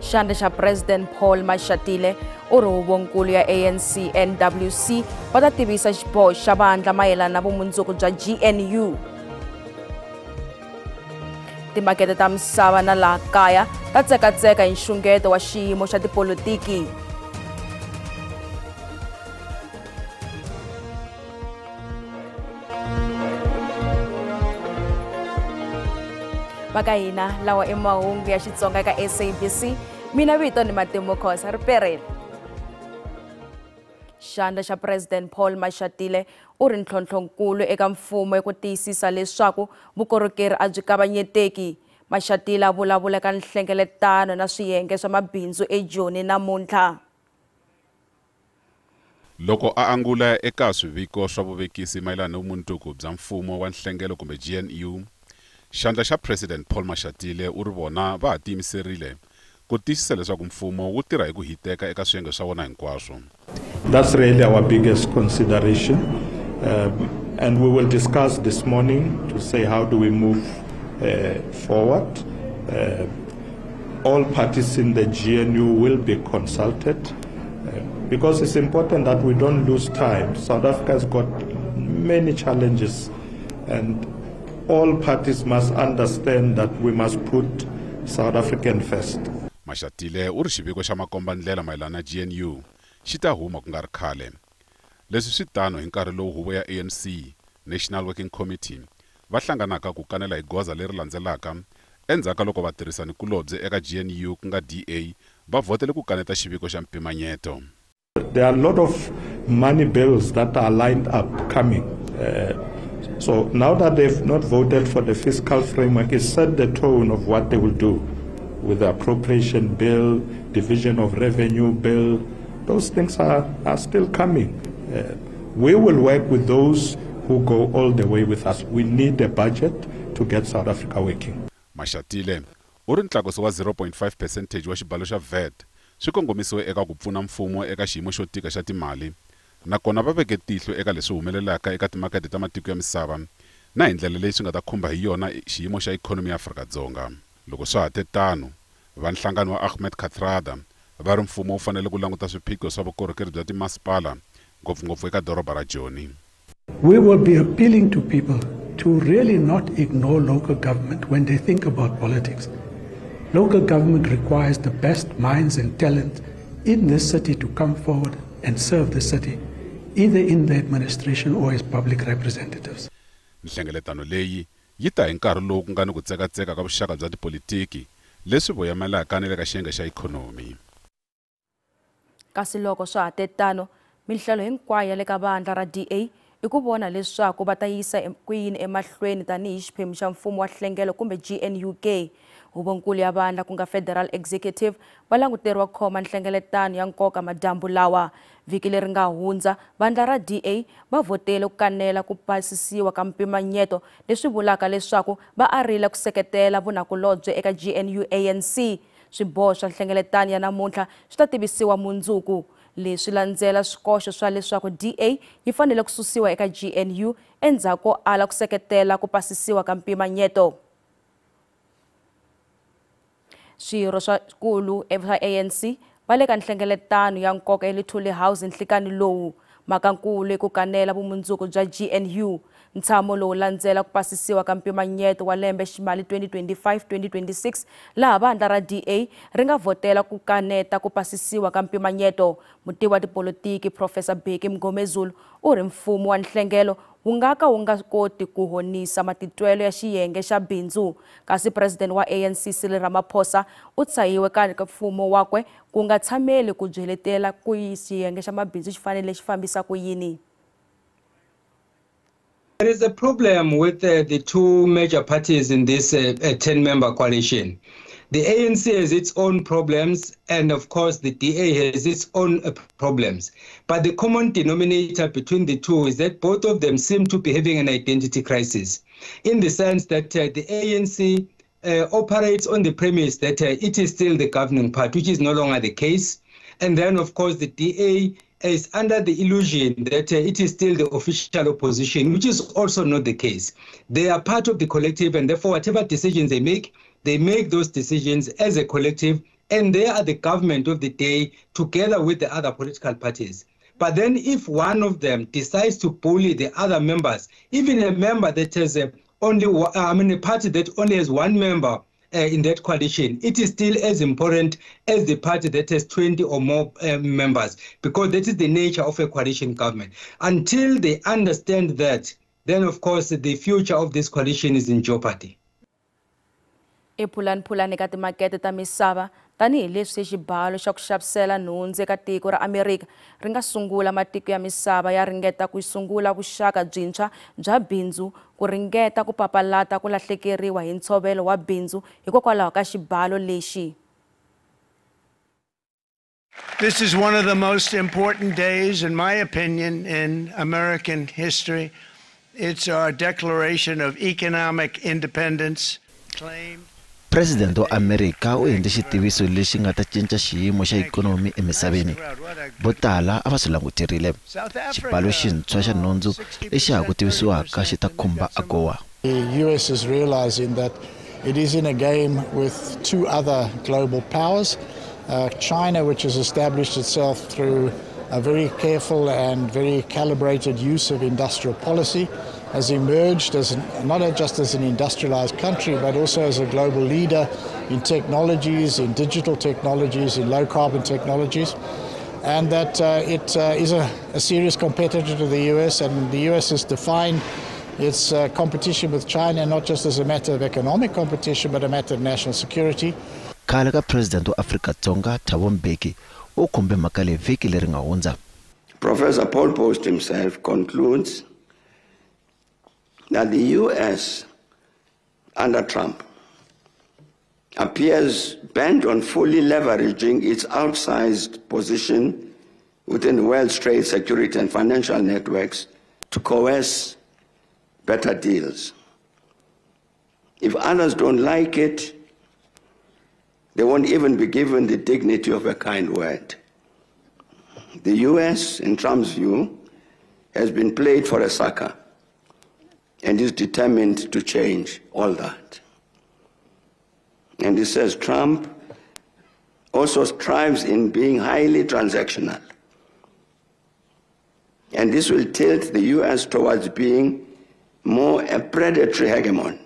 Xandla xa President Paul Mashatile u ri huvonkulu ya ANC NWC va ta tivisa xiboho xa vandla mayelana na vumundzuku bya GNU. Timakete ta misava na laha kaya ta tsekatseka hi nxungeto wa xiyimo xa tipolitiki. Maka hina lawa mahungu ya Xitsonga ka SABC, mina vito ni Matimo Khosa Riperele. Xandla xa President Paul Mashatile u ri ntlhontlhonkulu eka mfumo ku tiyisisa leswaku vukorhokeri a byi kavanyeteki. Mashatile a vulavula ka nhlengeletano na swiyenge swa mabindzu eJoni namuntlha. Loko a angula eka swiviko swa vuvekisi mayelana na vumundzuku bya mfumo wa nhlengelo kumbe GNU, Xandla xa President Paul Mashatile u ri vona va ha tiyimiserile ku tiyisisa leswaku mfumo wu tirha hi ku hiteka eka swiyenge swa vona hinkwaswo. That's really our biggest consideration, and we will discuss this morning to say how do we move forward. All parties in the GNU will be consulted because it's important that we don't lose time. South Africa has got many challenges, and all parties must understand that we must put South African first. Mashatile u ri xiviko xa makombandlela mayelana na GNU xi ta huma ku nga ri khale. Leswi swi tano hi nkarhi lowu huvo ya ANC National Working Committee va hlanganaka ku kanela hi goza leri landzelaka endzhaku loko vatirhisani kulobye eka GNU ku nga DA va votele ku kaneta xiviko xa mpimanyeto. There are a lot of money bills that are lined up coming. So now that they've not voted for the fiscal framework, it set the tone of what they will do with the appropriation bill, division of revenue bill. Those things are still coming. We will work with those who go all the way with us. We need a budget to get South Africa working. Mashatile u ri ntlakuso wa 0.5% wa xibalo xa VAT swi kongomisiwe eka ku pfuna mfumo eka xiyimo xo tika xa timali, nakona va veke tihlo eka leswi humelelaka eka timakete ta matiko ya misava na hi ndlela leyi swi nga ta khumba hi yona xiyimo xa ikhonomi ya Afrika-Dzonga. Loko swa ha te tano, va nhlangano wa Ahmed Kathrada va ri mfumo wu fanele ku languta swiphiqo swa vukorhokeri bya timasipala ngopfungopfu eka doroba ra Joni. We will be appealing to people to really not ignore local government when they think about politics. Local government requires the best minds and talent in this city to come forward and serve the city, either in the administration or as public representatives. Nhlengeletano leyi yi ta hi nkarhi lowu ku nga ni ku tsekatseka ka vuxaka bya tipolitiki leswi voyamelaka ni le ka xiyenge xa ikhonomi. Kasi loko swa ha te tano, minhlelo hinkwayo le ka vandla ra DA i ku vona leswaku va ta yisa ku yini emahlweni tanihi xiphemu xa mfumo wa nhlengelo kumbe GNUK. Huvonkulu ya vandla ku nga Federal Executive va languteriwa khoma nhlengeletano ya nkoka madyambu lawa. Vhiki leri nga hundza, vandla ra DA va votele ku kanela ku pasisiwa ka mpimanyeto leswi vulaka leswaku va arile ku seketela vunakulobye eka GNU ANC. Swiboho swa nhlengeletano ya namuntlha swi ta tivisiwa mundzuku. Leswi landzela swikoxo swa leswaku DA yi fanele ku susiwa eka GNU endzhaku ko ala ku seketela ku pasisiwa ka mpimanyeto. Swirho swa kulu swa ANC va le ka nhlengeletano ya nkoka eLithuli House nhlikani lowu. Makankulu ku kanela vumundzuku bya GNU. Ntshamo lowu landzela ku pasisiwa ka mpimanyeto wa lembe ximali 2025-2026 laha vandla ra DA ri nga votela ku kaneta ku pasisiwa ka mpimanyeto. Mutivi wa tipolitiki Professor Bheki Mngomezulu u ri mfumo wa nhlengelo wu nga ka wu nga koti ku honisa matitwelo ya xiyenge xa bindzu, kasi President wa ANC Cyril Ramaphosa u tshahiwe ka mfumo wakwe ku nga tshameli ku byeletela ku xiyenge xa mabindzu xi fanele xi fambisa ku yini. There is a problem with the two major parties in this 10-member coalition. The ANC has its own problems, and of course the DA has its own problems. But the common denominator between the two is that both of them seem to be having an identity crisis, in the sense that the ANC operates on the premise that it is still the governing party, which is no longer the case. And then, of course, the DA is under the illusion that it is still the official opposition, which is also not the case. They are part of the collective, and therefore whatever decisions they make those decisions as a collective and they are the government of the day together with the other political parties. But then if one of them decides to bully the other members, even a member that has a party that only has one member in that coalition, it is still as important as the party that has 20 or more members, because that is the nature of a coalition government. Until they understand that, then of course the future of this coalition is in jeopardy. Ephulanphulani ka timakete ta misava tanihi leswi xibalo xa ku xavisela nhundzu eka tiko ra Amerika ri nga sungula matiko ya misava ya ringeta ku sungula vuxaka byintshwa bya bindzu ku ringeta ku papalata ku lahlekeriwa hi ntshovelo wa bindzu hikokwalaho ka xibalo lexi. This is one of the most important days, in my opinion, in American history. It's our Declaration of Economic Independence claimed. President wa America u endle xitiviso lexi nga ta cinca xiyimo xa ikonomi emisaveni. Vo tala a va swi languterile. Xibalo xintshwa xa nhundzu lexi ha ku tivisiwaka xi ta khumba AGOA. The US is realizing that it is in a game with two other global powers. China, which has established itself through a very careful and very calibrated use of industrial policy, has emerged as not just as an industrialized country, but also as a global leader in technologies, in digital technologies, in low carbon technologies, and that it is a serious competitor to the US, and the US has defined its competition with China not just as a matter of economic competition, but a matter of national security. Khale ka President wa Afrika-Dzonga Thabo Mbeki u khumbe mhaka leyi vhiki leri nga hundza. Professor Paul Post himself concludes that the US under Trump appears bent on fully leveraging its outsized position within the world's trade, security, and financial networks to coerce better deals. If others don't like it, they won't even be given the dignity of a kind word. The US, in Trump's view, has been played for a sucker and is determined to change all that. And he says Trump also strives in being highly transactional. And this will tilt the US towards being more a predatory hegemon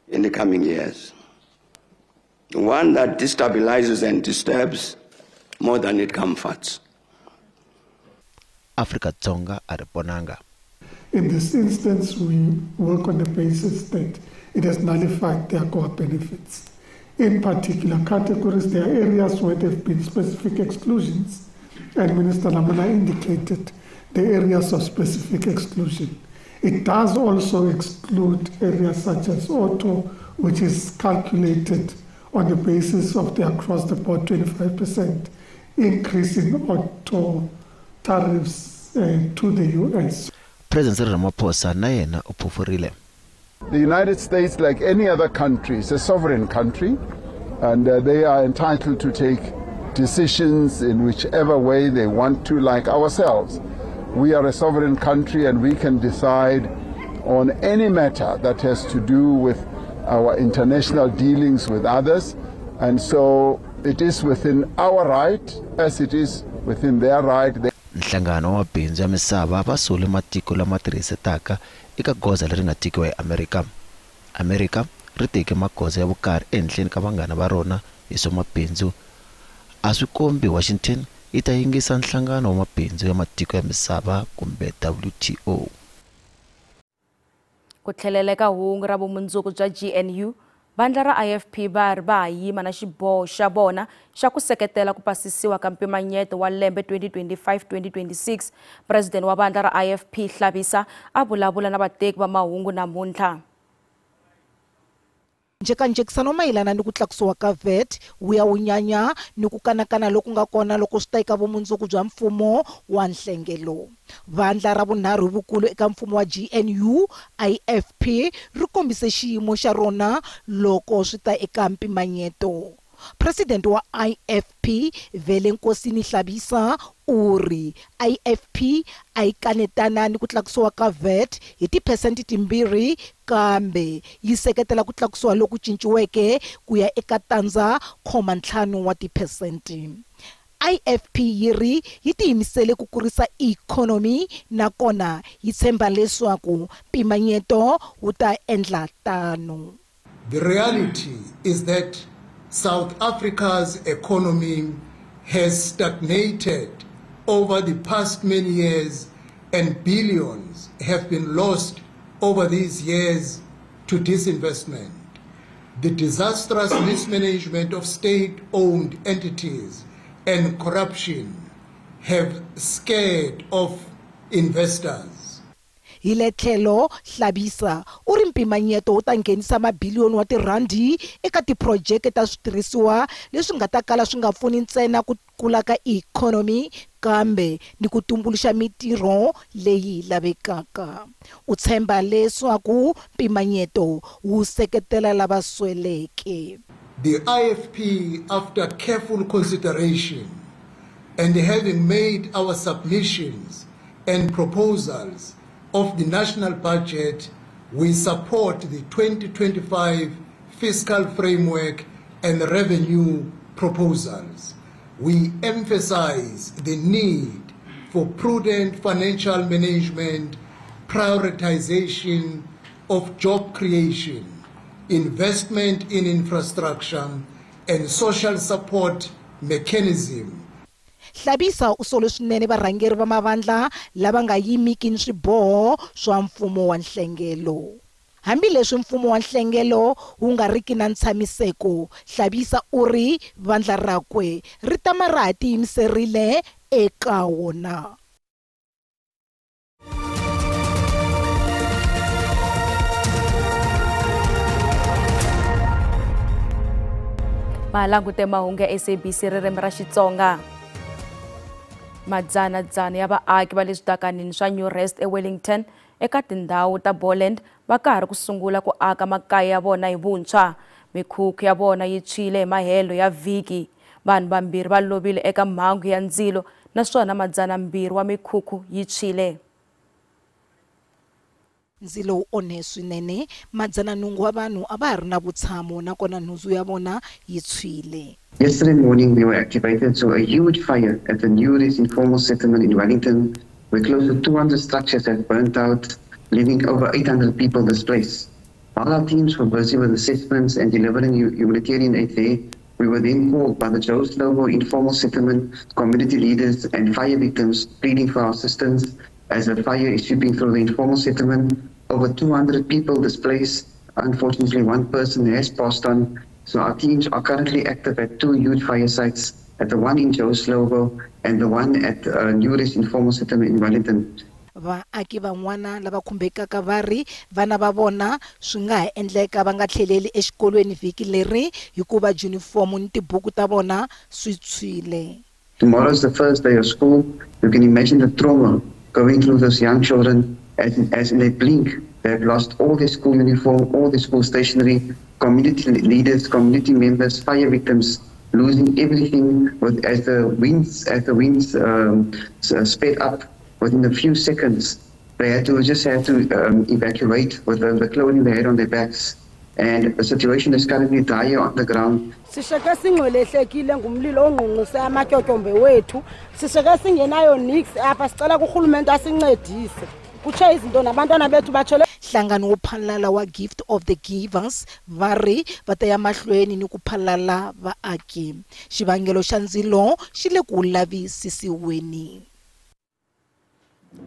in the coming years. One that destabilizes and disturbs more than it comforts. Afrika-Dzonga a ri ponanga. In this instance, we work on the basis that it has nullified their core benefits. In particular categories, there are areas where there have been specific exclusions, and Minister Lamona indicated the areas of specific exclusion. It does also exclude areas such as auto, which is calculated on the basis of the across-the-board 25% increase in auto tariffs to the US. President Ramaphosa na yena u phufurile. The United States, like any other country, is a sovereign country, and they are entitled to take decisions in whichever way they want to, like ourselves. We are a sovereign country, and we can decide on any matter that has to do with our international dealings with others, and so it is within our right as it is within their right. Nhlangano wa bindzu ya misava va sule matiko lama tirhisetaka eka goza leri nga tikiwa eAmerika. Amerika ri teke magoza ya vukarhi ehenhleni ka vanghana va rona hi swa mabindzu. A swi kombi Washington yi ta yingisa nhlangano wa mabindzu ya matiko ya misava kumbe WTO. Ku tlheleleka hungu ra vumundzuku bya GNU, bandla ra IFP va ha yima na xiboho xa vona xa ku seketela ku pasisiwa ka mpimanyeto wa lembe 2025-2026. President wa bandla ra IFP Hlabisa a vulavula na vateki va mahungu namuntlha. Njhekanjhekisano mayelana ni ku tlakusiwa ka VAT wu ya wunyanya ni ku kanakana loku nga kona loko swi ta eka vumundzuku bya mfumo wa nhlengelo. Vandla ra vunharhu vukulu eka mfumo wa GNU IFP ri kombise xiyimo xa rona loko swi ta eka mpimanyeto. President wa IFP Velenkosini Hlabisa uri IFP ay kanetana ni ku tlakusiwa ka VAT hi tiphesenti timbirhi kambe yi seketela ku tlakusiwa loku cinciweke ku ya eka tandza 5 wa tiphesenti. IFP yiri yi tiyimisele ku kurisa economy nakona yi tshemba leswaku mpimanyeto wu ta endla tano. The reality is that South Africa's economy has stagnated over the past many years and billions have been lost over these years to disinvestment. The disastrous mismanagement of state-owned entities and corruption have scared off investors. Hile tlhelo Hlabisa uri mpimanyeto wu ta nghenisa mabiliyoni wa tirandi eka tiprojeke ta switirhisiwa leswi nga ta kala swi nga pfuni ntsena ku kula ka economy kambe ni ku tumbuluxa mitirho leyi lavekaka. U tshemba leswaku mpimanyeto wu seketela lava sweleke. The IFP, after careful consideration and having made our submissions and proposals of the national budget, we support the 2025 fiscal framework and revenue proposals. We emphasize the need for prudent financial management, prioritization of job creation, investment in infrastructure, and social support mechanism. Hlabisa u solo swinene varhangeri va mavandla lava nga yimiki ni swiboho swa mfumo wa nhlengelo. Hambileswi mfumo wa nhlengelo wu nga riki na ntshamiseko, Hlabisa uri vandla rakwe ri tama ra tiyimiserile eka wona. Malangute mahungu ya SABC ririmi ra Xitsonga. Madzana ya vaaki va le switakanini swa New Rest eWellington eka tindhawu ta Boland va karhi ku sungula ku aka makaya ya vona hi vuntshwa. Mikhukhu ya vona yi tshwile hi mahelo ya vhiki. Vanhu vambirhi va lovile eka mhangu ya ndzilo naswona 200 wa mikhukhu yi tshwile. Ndzilo wu onhe swinene, 9 wa vanhu a va ha ri na vutshamo nakona nhundzu ya vona yi tshwile. Yesterday morning, we were activated to a huge fire at the New Rest informal settlement in Wellington, where close to 200 structures had burnt out, leaving over 800 people displaced. While our teams were busy with assessments and delivering humanitarian aid there, we were then called by the Joe Slovo informal settlement, community leaders and fire victims pleading for our assistance as the fire is sweeping through the informal settlement. Over 200 people displaced. Unfortunately, one person has passed on. So our teams are currently active at 2 huge fire sites, at the one in Joe Slovo and the one at New Rest informal settlement in Wellington. Vaaki van'wana lava khumbekaka va ri vana va vona swi nga ha endleka va nga tlheleli exikolweni vhiki leri hikuva junifomu ni tibuku ta vona swi tshwile. Tomorrow is the first day of school. You can imagine the trauma going through those young children as in a blink. They've lost all their school uniform, all their school stationery, community leaders, community members, fire victims, losing everything as the winds sped up. Within a few seconds, they had to evacuate with the clothing they had on their backs. And the situation is currently dire on the ground. Sisheke singcwelehlekile ngumlilo ongqongqose amatyotyombe wethu. Sisheke singenayo nix apha sicela kuRhulumente asincedise. Kutshe izinto nabantwana bethu bachole. Nhlangano wo phalala wa Gift of the Givers va ri va ta ya mahlweni ni ku phalala vaaki. Xivangelo xa ndzilo xi le ku lavisisiweni.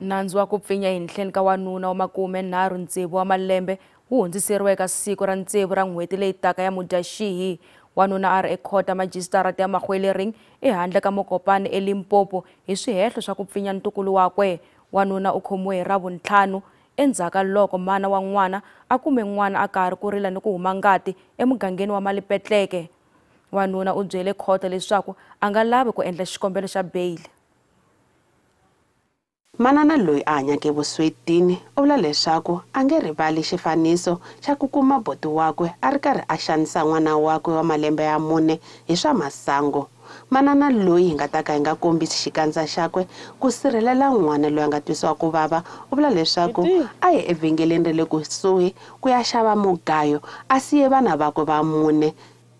Nandzu wa ku pfinya hi nhleni ka wanuna wa 36 wa malembe wu hundziseriwe eka siku ra ntsevu ra n'hweti leyi taka ya Mudyaxihi. Wanuna a ri ekhota majisitarata ya Mahwelering ehandle ka Mokopane eLimpopo hi swihehlo swa ku pfinya ntukulu wakwe. Wanuna u khomiwe hi Ravuntlhanu endzhaka loko mana wa n'wana a kume n'wana a karhi ku rila ni ku huma ngati emugangeni wa Malipetleke. Wanuna u byele khota leswaku a nga lavi ku endla xikombelo xa bail. Manana loyi a hanyake vuswetini u vula leswaku a nge rivali xifaniso xa ku kuma boti wakwe a ri karhi a xanisa n'wana wakwe wa malembe ya 4 hi swa masangu. Manana loyi hi nga ta ka hi nga kombisi xikandza xakwe ku sirhelela n'wana loyi a nga twisiwa ku vava u vula leswaku a ye evhengeleni ra le kusuhi ku ya xava mugayo a siye vana vakwe va 4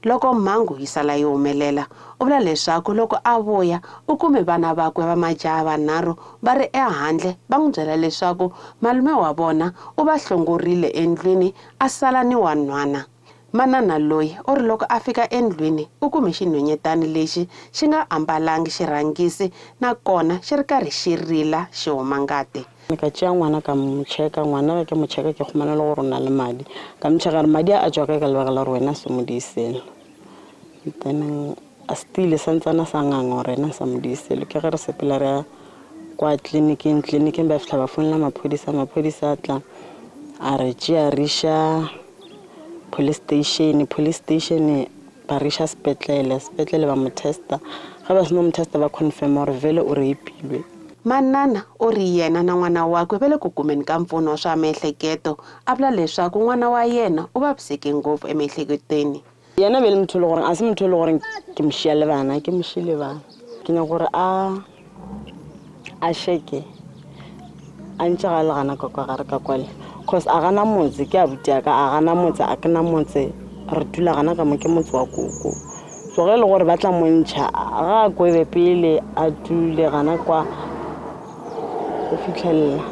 loko mhangu yi sala yi humelela. U vula leswaku loko a vuya u kume vana vakwe va majaha vanharhu va ri ehandle va n'wi byela leswaku malume wa vona u va hlongorile endlwini a sala ni wanhwana. Manana loyi u ri loko a fika endlwini u kume xinhwenyetani lexi xi nga ambalangi xirhangisi nakona xi ri karhi xi rila xi huma ngati. Ka tšea ngwana ka mo cheka ngwana ba ke mo cheka ke khumana le gore o na le madi ka mo cheka madi a tswa ka lebaka la gore wena se mo diisele then a stile santsana sa nganga gore ena sa mo diisele ke re sepela re kwa tleliniking ba fitla ba fonela maphodisa tla a re tšea risha police station ba risha sepetlele ba mo testa ga ba seno mo testa ba confirm gore vele o reipilwe. Manana o ri yena na n'wana wakwe vele ku kumeni ka mpfuno wa swa miehleketo a vula leswaku n'wana wa yena u vaviseke ngopfu emiehleketweni. Yena vele motho le gore a se motho le gore ke mošia le bana ke mošile bana ke nya gore a sheke a ntse ga le gana ka kwa gare ka kwale cause a gana motse ke a butia ka a gana motse a kana motse re dula gana ka mo ke motse wa koko so ge le gore ba tla montšha ga a kwebe pele a dule gana kwa go fitlhelela.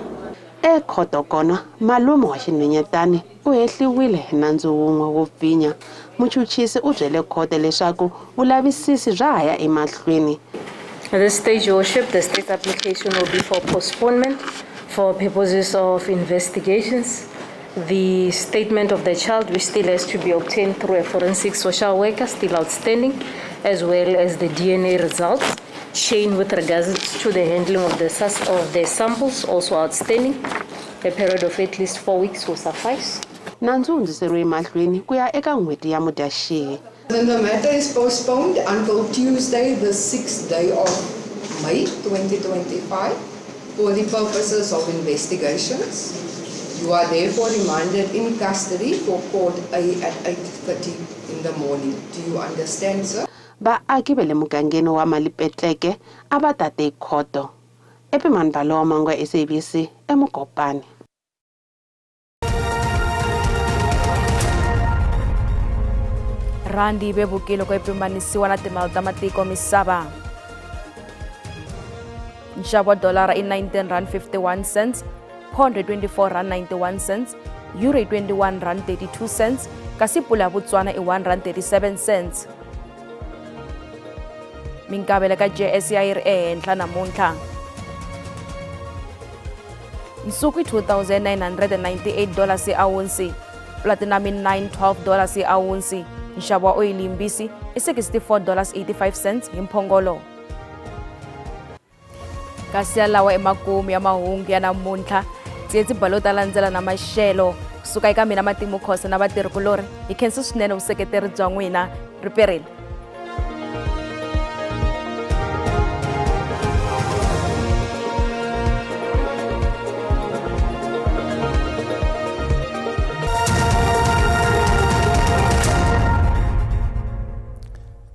Ekhoto kona malume wa xinhwenyetani u hehliwile hi nandzu wun'we wo pfinya. Muchuchisi u byele khoto leswaku vulavisisi bya ha ya emahlweni. At this stage, Your Worship, the state application will be for postponement for purposes of investigations. The statement of the child, which still has to be obtained through a forensic social worker, still outstanding, as well as the DNA results. Chain with regards to the handling of the samples, also outstanding. A period of at least 4 weeks will suffice. Nandzu hundziseriwe emahlweni ku ya eka n'hweti ya Mudyaxihi. Then the matter is postponed until Tuesday, the 6th day of May 2025, for the purposes of investigations. You are therefore remanded in custody for Court A at 8:30 in the morning. Do you understand, sir? Vaaki va le mugangeni wa Malipetleke a va tate khoto. Epimani Balo Mangwa SABC eMokopane. Randi vevukile ku epimanisiwa na timali ta matiko misava. Nxavo wa dolara i 19 rand 51 cents, pound 24 rand 91 cents, euro 21 rand 32 cents, kasi pula ya Botswana i 1 rand 37 cents. Minkavelo ka JSE yi ri ehenhla namuntlha. Nsuku $2,998 hi awunsi, platinum i $912 hi awunsi, nxavo wa oyili yimbisi i $64.85 hi mphongolo. Kasi yalawa emakumu ya mahungu ya namuntlha, tsietsi balo ta landzela na maxelo kusuka eka mina Matimu Khosa na vatirhikulori hi khensa swinene vuseketeri bya n'wina. Riperile.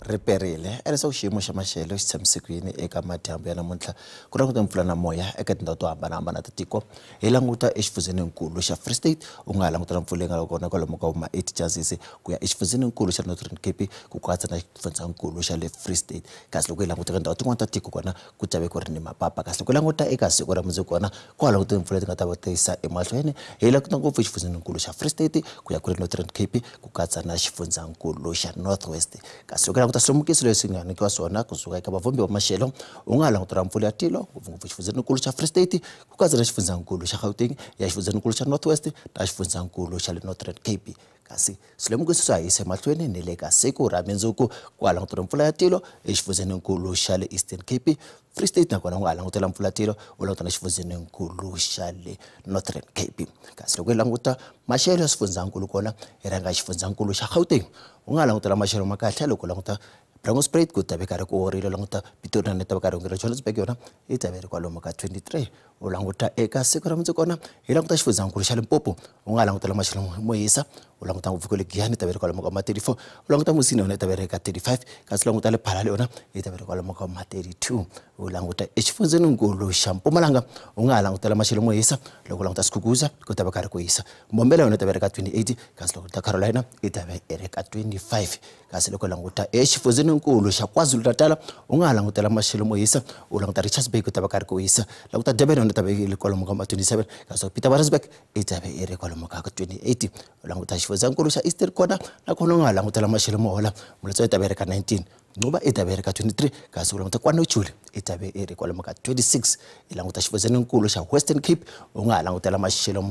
Riperile elesa xiyimo xa maxelo xi tshamisekile eka madyambu ya namuntlha ku languta mpfula na moya eka tindhawu to hambanahambana ta tiko. Hi languta exifundzeninkulu xa Free State u nga languta mpfula nga kona kwalomu ka 8 chances ku ya exifundzeninkulu xa Northern Cape ku katsa na xifundzeninkulu xa le Free State. Kasi loko hi languta ka ndhawu tin'wana ta tiko kona ku ta ve ku ri ni mapapa. Kasi loko hi languta eka siku ra mundzuku kona ku languta mpfula ti nga ta va tisa emahlweni. Hi languta ngopfu exifundzeninkulu xa Free State ku ya ku ri Northern Cape ku katsa na xifundzeninkulu xa North West. Kasi loko hi languta swimukiso leswi nga nyikiwa swona kusuka eka vavumbi va maxelo u nga langutira mpfula ya tilo ngopfungopfu xifundzeninkulu xa Free State ku katsa na xifundzeninkulu xa Gauteng ya xifundzeninkulu xa North West na xifundzeninkulu xa le Northern Cape. Kasi swilemukiso swa hisa emahlweni ni le ka siku ra mundzuku ku langutira mpfula ya tilo exifundzeninkulu xa le Eastern Cape. Free State nakona u nga langutela mpfula ya tilo u languta na xifundzeninkulu xa le Northern Cape. Kasi loko hi languta maxelo ya swifundzeninkulu kona hi rhanga xifundzeninkulu xa Gauteng u nga langutela maxelo ma kahle loko languta Brownspread ku ta ve karhi ku orile languta Pitori na ta ve karhi ku ri Johannesburg yona i ta ve ri kwalomu ka 23 u languta eka siku ra mundzuku hi languta xifundzankulu xa Limpopo u nga langutela maxelo mo hisa u languta ngopfu le Giyani ta vereka kwalomu ka 34 u languta Musina yona ta vereka 35 kasi languta le Phalale yona yi ta vereka kwalomu ka 32 u languta exifundzeninkulu xa Mpumalanga u nga langutela maxelo mo hisa loko languta Skukuza ku ta va karhi ku hisa Mbombela yona ta vereka 28 kasi loko ta Carolina yi ta vereka 25 kasi loko languta exifundzeninkulu xa KwaZulu-Natal u nga langutela maxelo mo hisa u languta Richards Bay ku ta va karhi ku hisa languta Durban yona ta vereka kwalomu ka 27 kasi Pietermaritzburg yi ta vereka kwalomu ka 28 u languta xifundzeninkulu xa Eastern Cape nakona u nga langutela maxelo mo hola Mulatswa yi ta vereka 19 Ncuva yi ta vereka 23 kasi u languta KwaNochule yi ta vereka kwalomu ka 26 i languta xifundzeninkulu xa Western Cape u nga langutela maxelo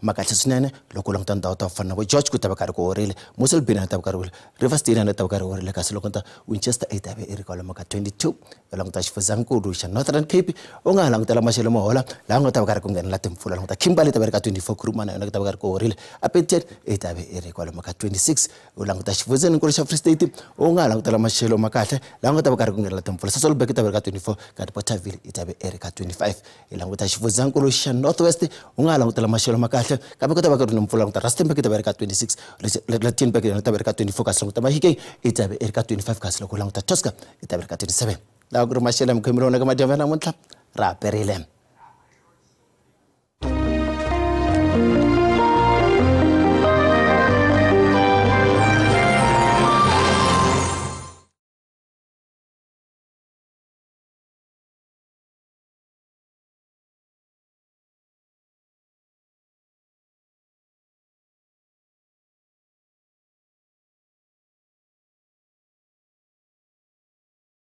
ma kahle swinene loko u languta ndhawu ta fana na vo George ku ta va karhi ku horile Mossel Bay yi ta va karhi Riverstone yi ta va karhi horile kasi loko ta Winchester yi ta vereka kwalomu ka 22 u languta xifundzeninkulu xa Northern Cape u nga langutela maxelo mo hola laha nga ta va karhi ku nghenela timpfula languta Kimberley ta vereka 24 Kurumana yona ta va karhi ku horile Appleton yi ta vereka kwalomu ka 26 u languta xifundzeninkulu xa Free State u nga langutela maxelo makahle laha nga ta va karhi ku nghenela timpfula Sasolburg yi ta vereka 24 kati Bothaville yi ta vereka 25 hi languta xifundzeninkulu xa Northwest u nga langutela maxelo makahle kambe ku ta va ku ri ni mpfula languta Rustenburg yi ta vereka 26 Rustenburg yi ta vereka 24 kasi languta Mahikeng yi ta vereka 25 kasi loko languta Tosca yi ta vereka 27 laha ku ri maxelo ya Mkhwemi lona ka madyamva namuntlha ra perile